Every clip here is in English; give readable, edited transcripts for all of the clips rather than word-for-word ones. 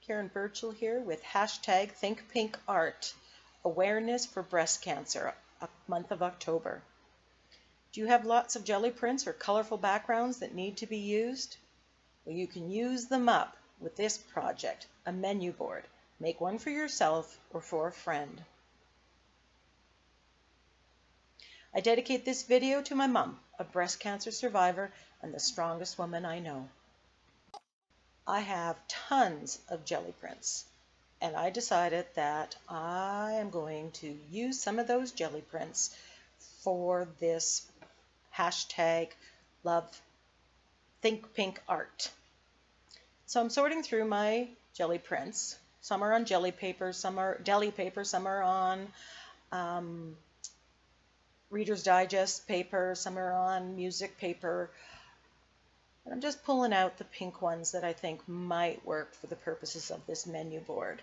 Karen Birchall here with hashtag ThinkPinkArt, awareness for breast cancer, month of October. Do you have lots of jelly prints or colorful backgrounds that need to be used? Well, you can use them up with this project, a menu board. Make one for yourself or for a friend. I dedicate this video to my mom, a breast cancer survivor and the strongest woman I know. I have tons of jelly prints, and I decided that I am going to use some of those jelly prints for this hashtag love think pink art. So I'm sorting through my jelly prints. Some are on jelly paper, some are deli paper, some are on Reader's Digest paper, some are on music paper. And I'm just pulling out the pink ones that I think might work for the purposes of this menu board.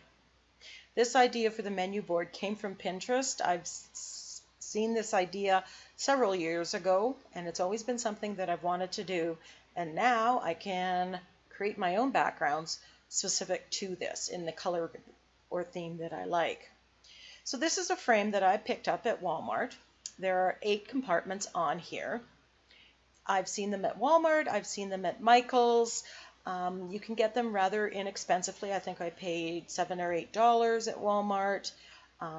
This idea for the menu board came from Pinterest. I've seen this idea several years ago, and it's always been something that I've wanted to do. And now I can create my own backgrounds specific to this in the color or theme that I like. So this is a frame that I picked up at Walmart. There are 8 compartments on here. I've seen them at Walmart, I've seen them at Michael's. You can get them rather inexpensively. I think I paid $7 or $8 at Walmart.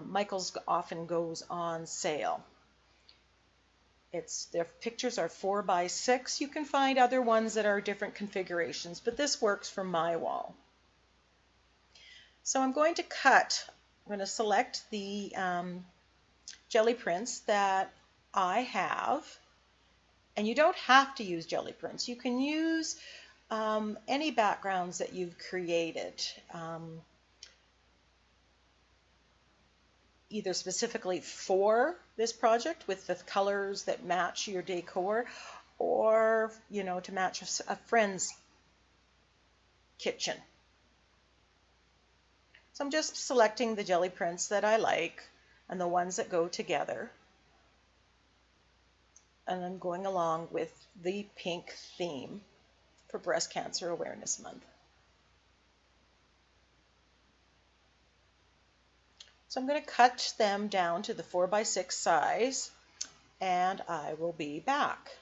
Michael's often goes on sale. Their pictures are 4 by 6. You can find other ones that are different configurations, but this works for my wall. So I'm going to select the jelly prints that I have. And you don't have to use jelly prints. You can use any backgrounds that you've created, either specifically for this project with the colors that match your decor, or to match a friend's kitchen. So I'm just selecting the jelly prints that I like and the ones that go together. And I'm going along with the pink theme for Breast Cancer Awareness Month. So I'm going to cut them down to the 4 by 6 size, and I will be back.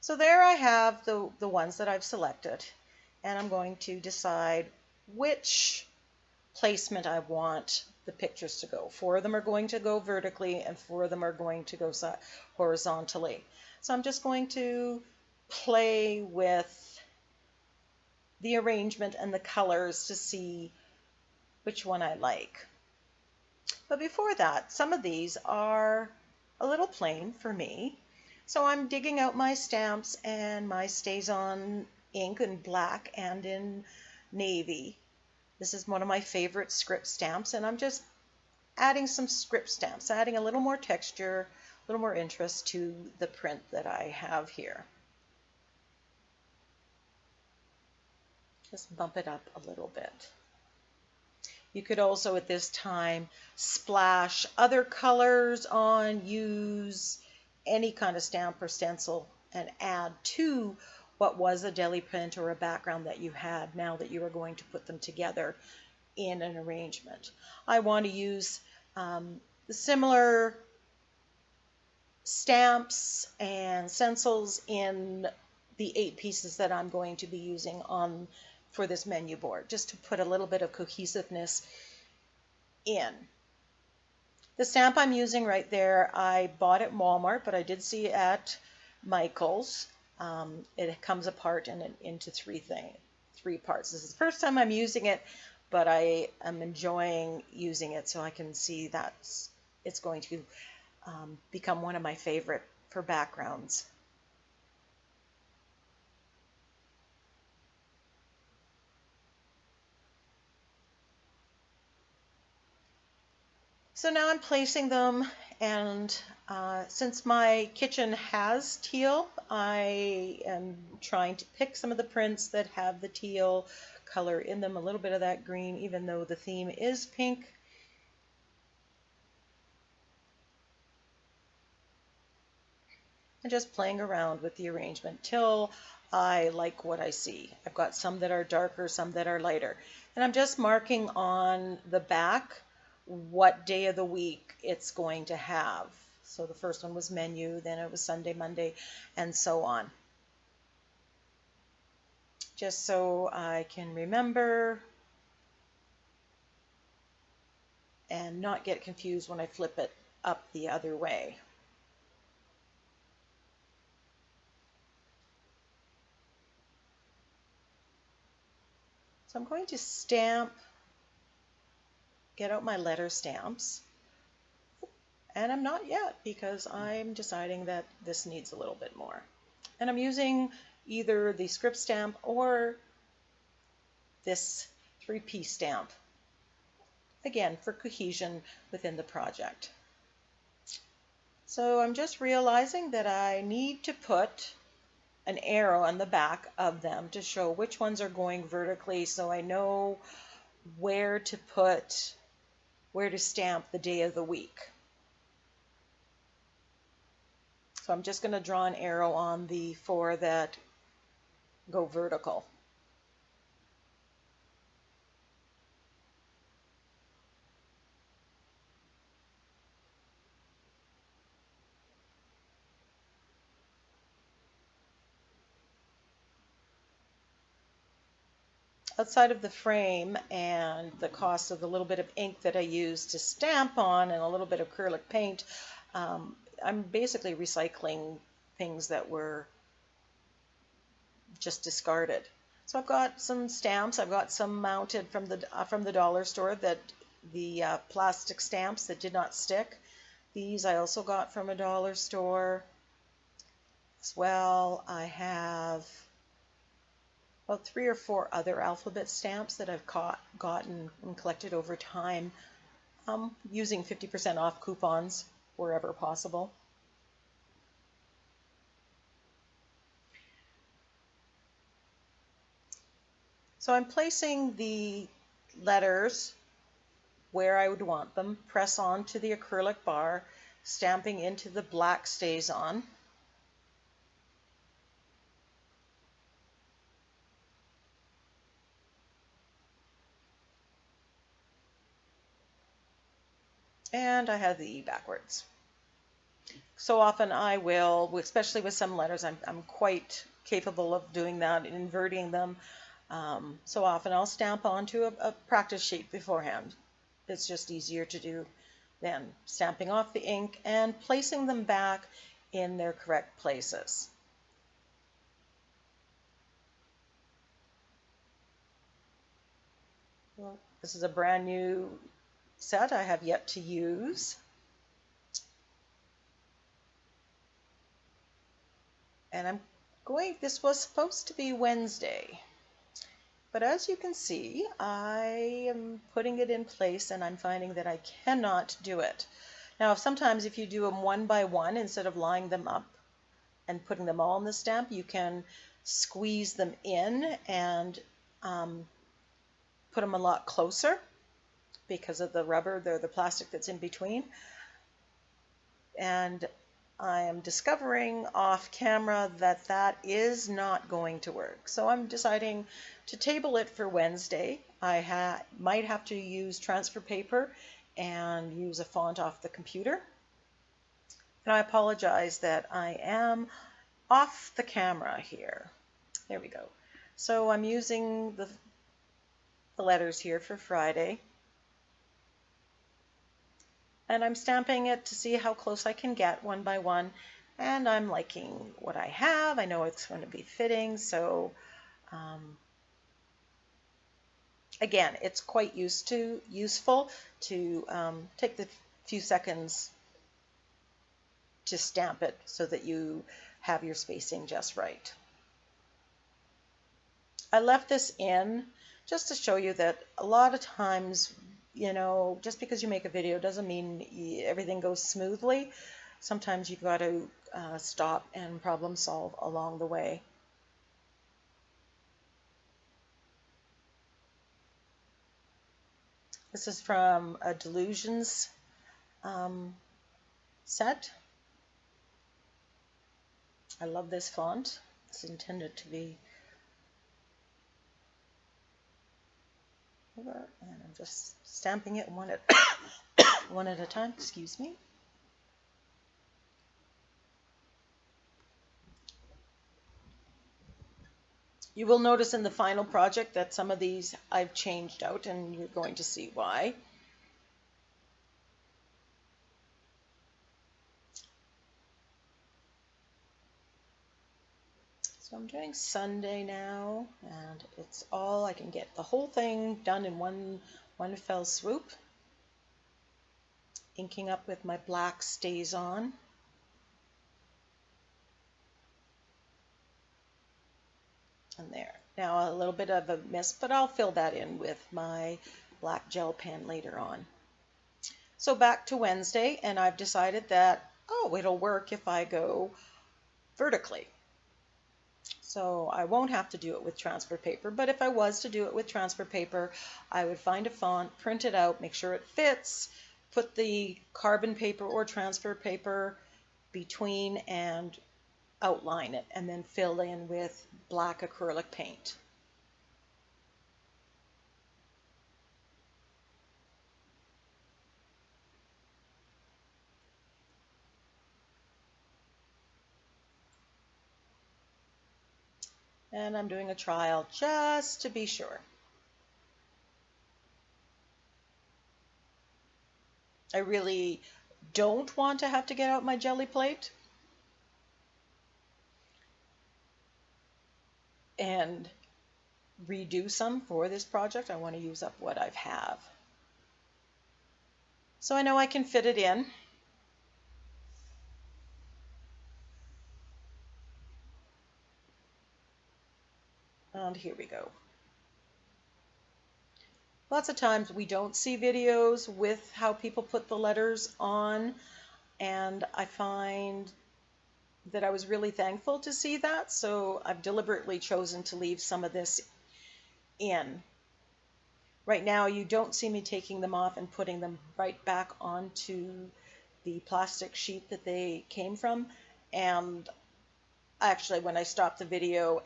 So there I have the ones that I've selected, and I'm going to decide which placement I want the pictures to go. 4 of them are going to go vertically and 4 of them are going to go horizontally. So I'm just going to play with the arrangement and the colors to see which one I like. But before that, some of these are a little plain for me. So I'm digging out my stamps and my StazOn ink in black and in navy. This is one of my favorite script stamps, and I'm just adding some script stamps, adding a little more texture, a little more interest to the print that I have here. Just bump it up a little bit. You could also at this time splash other colors on, use any kind of stamp or stencil and add to what was a deli print or a background that you had now that you are going to put them together in an arrangement. I want to use the similar stamps and stencils in the 8 pieces that I'm going to be using for this menu board, just to put a little bit of cohesiveness in. The stamp I'm using right there, I bought at Walmart, but I did see it at Michael's. It comes apart into 3 parts. This is the first time I'm using it, but I am enjoying using it, so I can see that it's going to become one of my favorite for backgrounds. So now I'm placing them, and since my kitchen has teal, I am trying to pick some of the prints that have the teal color in them, a little bit of that green, even though the theme is pink. And just playing around with the arrangement till I like what I see. I've got some that are darker, some that are lighter. And I'm just marking on the back what day of the week it's going to have. So the first one was menu, then it was Sunday, Monday, and so on. Just so I can remember and not get confused when I flip it up the other way. So I'm going to stamp, get out my letter stamps, and I'm not yet because I'm deciding that this needs a little bit more. And I'm using either the script stamp or this 3-piece stamp, again, for cohesion within the project. So I'm just realizing that I need to put an arrow on the back of them to show which ones are going vertically, so I know where to stamp the day of the week. So I'm just going to draw an arrow on the 4 that go vertical. Outside of the frame and the cost of the little bit of ink that I use to stamp on and a little bit of acrylic paint, I'm basically recycling things that were just discarded. So I've got some stamps. I've got some mounted from the dollar store, that the plastic stamps that did not stick. These I also got from a dollar store as well. I have about 3 or 4 other alphabet stamps that I've gotten and collected over time, using 50% off coupons wherever possible. So I'm placing the letters where I would want them, press on to the acrylic bar, stamping into the black StazOn. And I have the E backwards. So often I will, especially with some letters, I'm quite capable of doing that, inverting them. So often I'll stamp onto a practice sheet beforehand. It's just easier to do than stamping off the ink and placing them back in their correct places. Well, this is a brand new set I have yet to use. And this was supposed to be Wednesday. But as you can see, I am putting it in place and I'm finding that I cannot do it. Now, sometimes if you do them one by one, instead of lining them up and putting them all in the stamp, you can squeeze them in and put them a lot closer because of the rubber, the plastic that's in between. And I am discovering off camera that that is not going to work. So I'm deciding to table it for Wednesday. I might have to use transfer paper and use a font off the computer. And I apologize that I am off the camera here. There we go. So I'm using the letters here for Friday. And I'm stamping it to see how close I can get one by one. And I'm liking what I have. I know it's going to be fitting. So again, it's quite useful to take the few seconds to stamp it so that you have your spacing just right. I left this in just to show you that a lot of times, just because you make a video doesn't mean everything goes smoothly. Sometimes you've got to stop and problem solve along the way. This is from a Delusions set. I love this font. It's intended to be over, and I'm just stamping it one at a time, excuse me. You will notice in the final project that some of these I've changed out, and you're going to see why. So I'm doing Sunday now, and it's all, I can get the whole thing done in one fell swoop. Inking up with my black Stays On. And there. Now a little bit of a mess, but I'll fill that in with my black gel pen later on. So back to Wednesday, and I've decided that, oh, it'll work if I go vertically. So I won't have to do it with transfer paper, but if I was to do it with transfer paper, I would find a font, print it out, make sure it fits, put the carbon paper or transfer paper between and outline it, and then fill in with black acrylic paint. And I'm doing a trial just to be sure. I really don't want to have to get out my jelly plate and redo some for this project. I want to use up what I have. So I know I can fit it in. And here we go. Lots of times we don't see videos with how people put the letters on, and I find that I was really thankful to see that, so I've deliberately chosen to leave some of this in. Right now you don't see me taking them off and putting them right back onto the plastic sheet that they came from, and actually when I stop the video,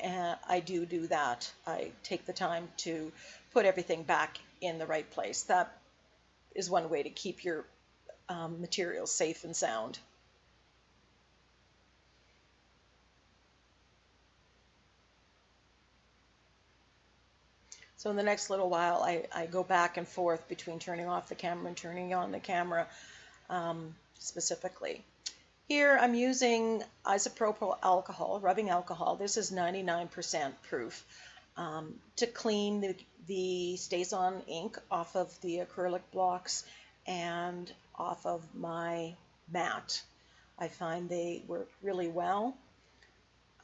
I do that. I take the time to put everything back in the right place. That is one way to keep your materials safe and sound. So in the next little while, I go back and forth between turning off the camera and turning on the camera specifically. Here I'm using isopropyl alcohol, rubbing alcohol. This is 99% proof to clean the Stays On ink off of the acrylic blocks and off of my mat. I find they work really well.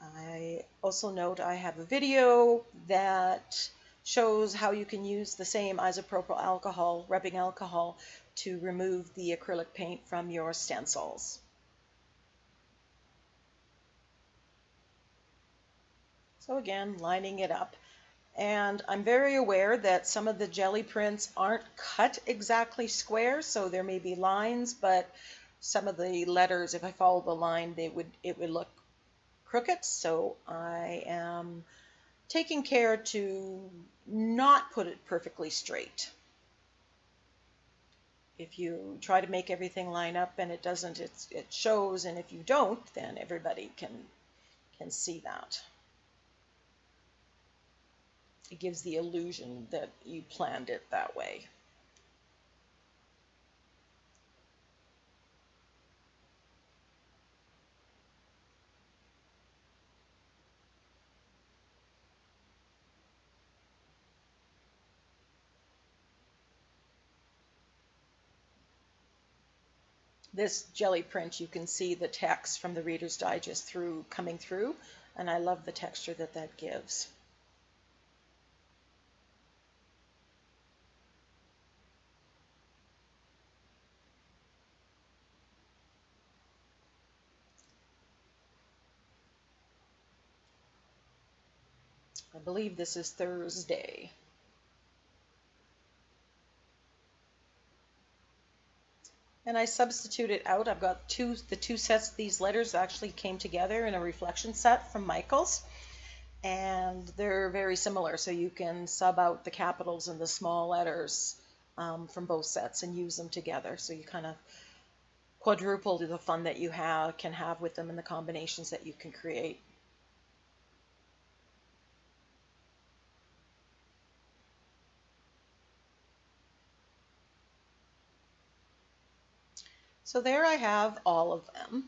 I also note I have a video that shows how you can use the same isopropyl alcohol, rubbing alcohol, to remove the acrylic paint from your stencils. So again, lining it up. And I'm very aware that some of the jelly prints aren't cut exactly square, so there may be lines, but some of the letters, if I follow the line, it would look crooked. So I am taking care to not put it perfectly straight. If you try to make everything line up and it doesn't, it shows, and if you don't, then everybody can see that. It gives the illusion that you planned it that way. This jelly print, you can see the text from the Reader's Digest coming through, and I love the texture that gives. I believe this is Thursday. And I substituted out. I've got the two sets. These letters actually came together in a reflection set from Michaels. and they're very similar. So you can sub out the capitals and the small letters from both sets and use them together. So you kind of quadruple the fun that you can have with them and the combinations that you can create. So there I have all of them.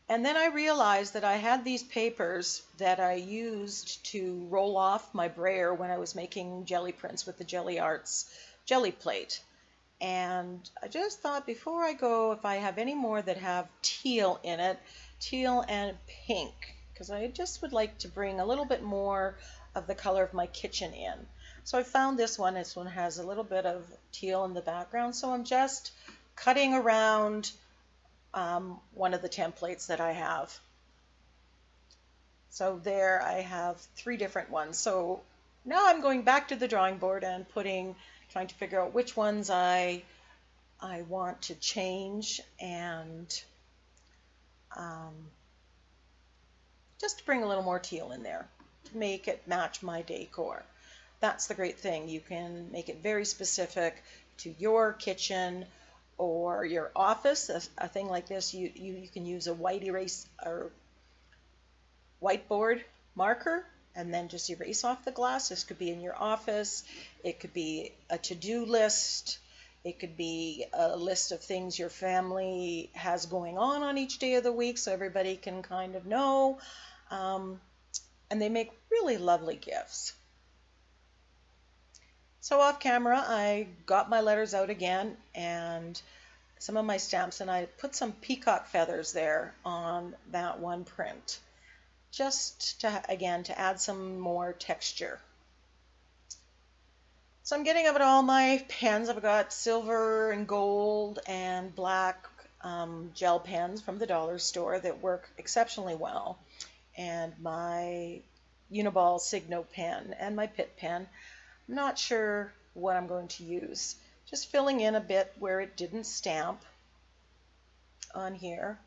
And then I realized that I had these papers that I used to roll off my brayer when I was making jelly prints with the Gelli Arts jelly plate. And I just thought before I go, if I have any more that have teal in it, teal and pink, because I just would like to bring a little bit more of the color of my kitchen in. So I found this one. This one has a little bit of teal in the background. So I'm just cutting around one of the templates that I have. So there I have 3 different ones. So now I'm going back to the drawing board and trying to figure out which ones I want to change, and just to bring a little more teal in there to make it match my decor. That's the great thing. You can make it very specific to your kitchen or your office. A thing like this, you can use a white erase or whiteboard marker and then just erase off the glass. This could be in your office. It could be a to-do list. It could be a list of things your family has going on each day of the week so everybody can kind of know. And they make really lovely gifts. So off camera, I got my letters out again and some of my stamps, and I put some peacock feathers there on that one print, just to, again, to add some more texture. So I'm getting out all my pens. I've got silver and gold and black gel pens from the dollar store that work exceptionally well, and my Uniball Signo pen and my Pitt pen. I'm not sure what I'm going to use. Just filling in a bit where it didn't stamp on here.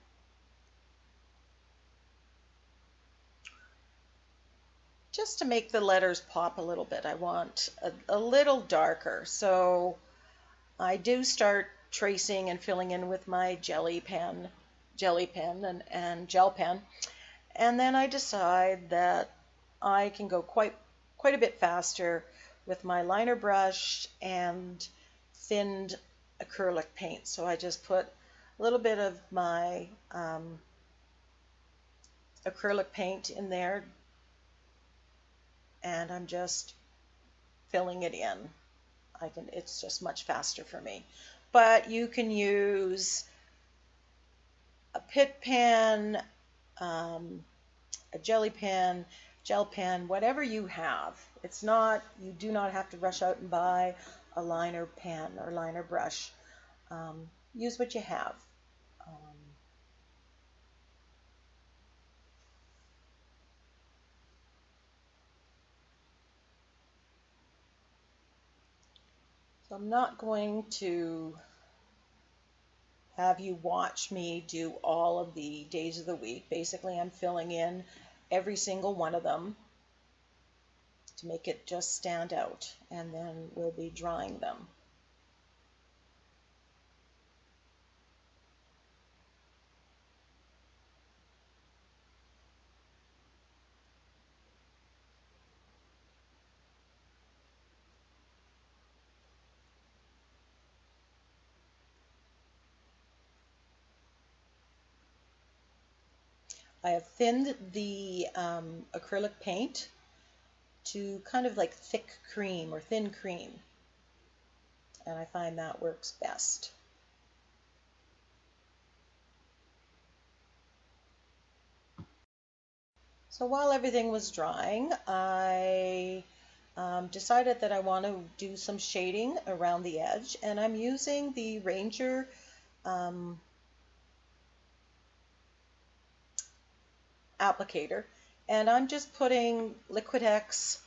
Just to make the letters pop a little bit, I want a little darker. So I do start tracing and filling in with my jelly pen and gel pen. And then I decide that I can go quite a bit faster with my liner brush and thinned acrylic paint. So I just put a little bit of my acrylic paint in there, and I'm just filling it in. It's just much faster for me. But you can use a Pitt pen, a jelly pen, gel pen, whatever you have. You do not have to rush out and buy a liner pen or liner brush. Use what you have. So I'm not going to have you watch me do all of the days of the week. Basically, I'm filling in every single one of them to make it just stand out, and then we'll be drawing them. I have thinned the acrylic paint to kind of like thick cream or thin cream, and I find that works best. So while everything was drying, I decided that I want to do some shading around the edge, and I'm using the Ranger applicator, and I'm just putting Liquid-X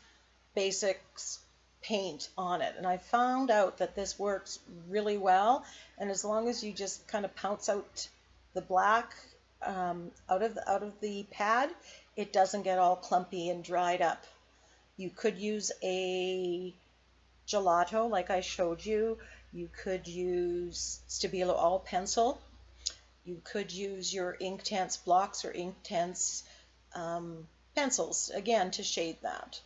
Basics paint on it, and I found out that this works really well, and as long as you just kind of pounce out the black out of the pad, it doesn't get all clumpy and dried up. You could use a gelato like I showed you. You could use Stabilo all pencil. You could use your Inktense blocks or Inktense pencils, again, to shade that.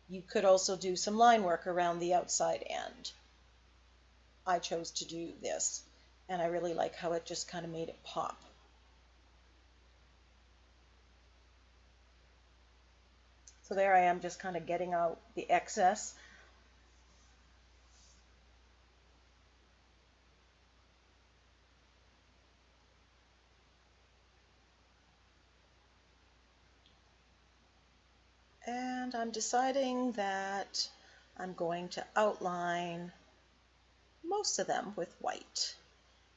You could also do some line work around the outside end. I chose to do this, and I really like how it just kind of made it pop. So there I am, just kind of getting out the excess. And I'm deciding that I'm going to outline most of them with white,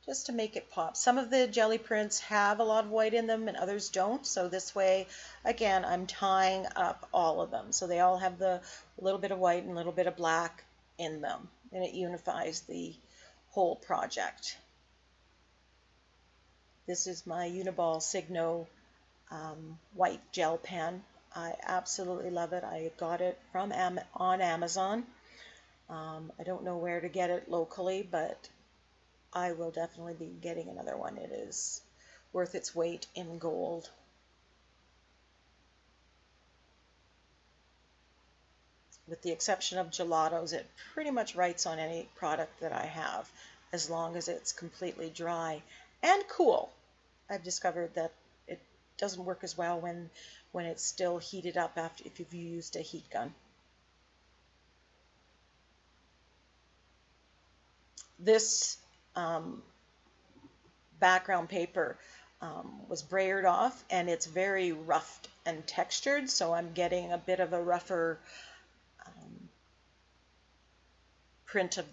just to make it pop. Some of the jelly prints have a lot of white in them and others don't, so this way, again, I'm tying up all of them. So they all have the little bit of white and a little bit of black in them, and it unifies the whole project. This is my Uniball Signo white gel pen. I absolutely love it. I got it from on Amazon. I don't know where to get it locally, but I will definitely be getting another one. It is worth its weight in gold. With the exception of gelatos, it pretty much writes on any product that I have, as long as it's completely dry and cool. I've discovered that it doesn't work as well when it's still heated up after if you've used a heat gun. This background paper was brayered off, and it's very rough and textured, so I'm getting a bit of a rougher print of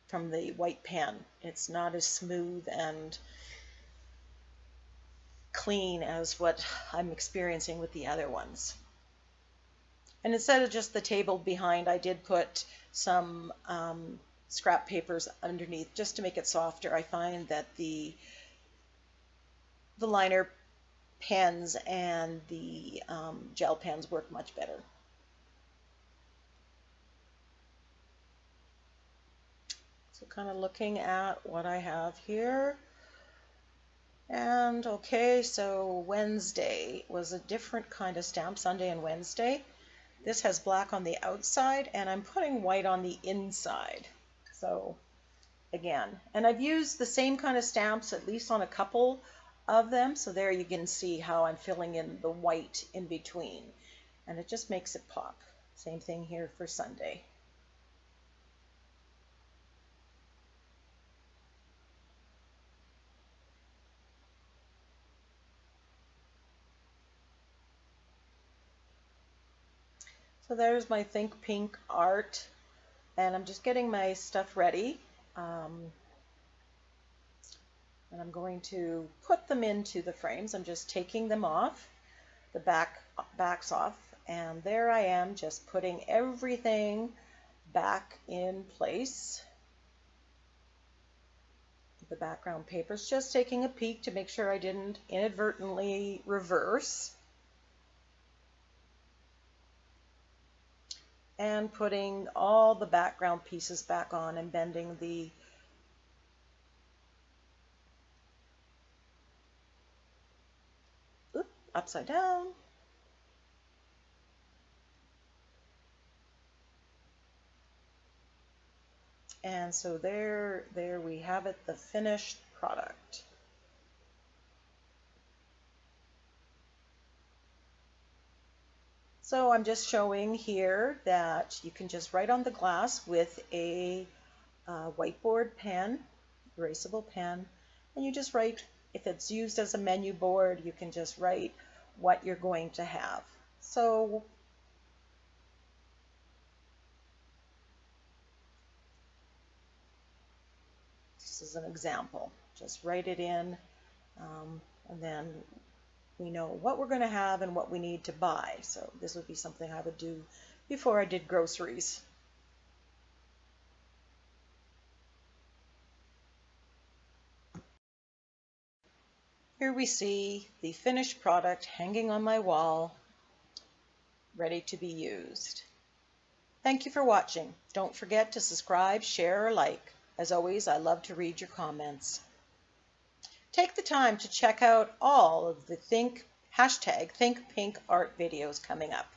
from the white pen. It's not as smooth and clean as what I'm experiencing with the other ones. And instead of just the table behind, I did put some scrap papers underneath just to make it softer. I find that the liner pens and the gel pens work much better. So kind of looking at what I have here. And okay, so Wednesday was a different kind of stamp, Sunday and Wednesday. This has black on the outside, and I'm putting white on the inside. So again, and I've used the same kind of stamps at least on a couple of them, so there you can see how I'm filling in the white in between, and it just makes it pop. Same thing here for Sunday. So there's my Think Pink art, and I'm just getting my stuff ready. And I'm going to put them into the frames. I'm just taking them off, the backs off, and there I am just putting everything back in place. The background papers, just taking a peek to make sure I didn't inadvertently reverse. And putting all the background pieces back on and bending the upside down. And so there we have it, the finished product. So I'm just showing here that you can just write on the glass with a whiteboard pen, erasable pen, and you just write, if it's used as a menu board, you can just write what you're going to have. So this is an example. Just write it in, and then we know what we're going to have and what we need to buy. So this would be something I would do before I did groceries. Here we see the finished product hanging on my wall, ready to be used. Thank you for watching. Don't forget to subscribe, share, or like. As always, I love to read your comments. Take the time to check out all of the #ThinkPink art videos coming up.